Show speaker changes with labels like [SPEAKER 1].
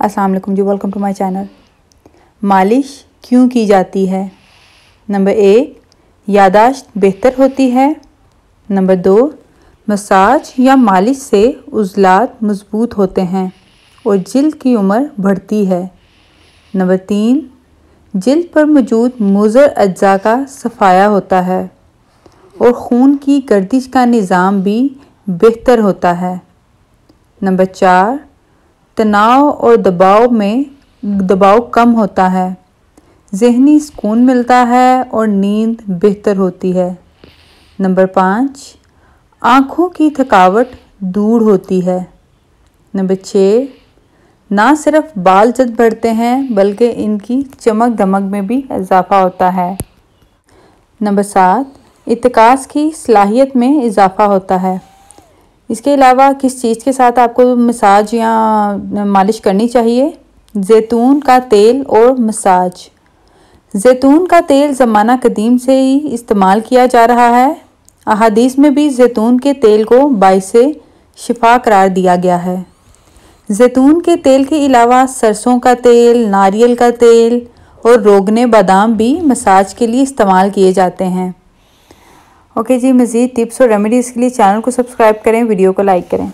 [SPEAKER 1] अस्सलाम वालेकुम जी, welcome to my channel. मालिश क्यों की जाती है? नंबर 1, यादाश्त बेहतर होती है। नंबर 2, मसाज या मालिश से उज़लात मजबूत होते हैं और जिल्द की उम्र बढ़ती है। नंबर 3, जिल्द पर मौजूद मुज़र अज्जा का सफाया होता है और खून की गर्दिश का निज़ाम भी बेहतर होता है। नंबर 4, तनाव और दबाव कम होता है, ज़हनी सुकून मिलता है और नींद बेहतर होती है। नंबर 5, आँखों की थकावट दूर होती है। नंबर 6, ना सिर्फ बाल जल्द बढ़ते हैं बल्कि इनकी चमक दमक में भी इजाफा होता है। नंबर 7, इत्तिकास की सलाहियत में इजाफा होता है। इसके अलावा किस चीज़ के साथ आपको मसाज या मालिश करनी चाहिए? ज़ैतून का तेल और मसाज। ज़ैतून का तेल ज़माना कदीम से ही इस्तेमाल किया जा रहा है। अहादीस में भी ज़ैतून के तेल को बाइसे शिफा करार दिया गया है। ज़ैतून के तेल के अलावा सरसों का तेल, नारियल का तेल और रोगने बादाम भी मसाज के लिए इस्तेमाल किए जाते हैं। ओके जी, मज़ीद टिप्स और रेमेडीज़ के लिए चैनल को सब्सक्राइब करें, वीडियो को लाइक करें।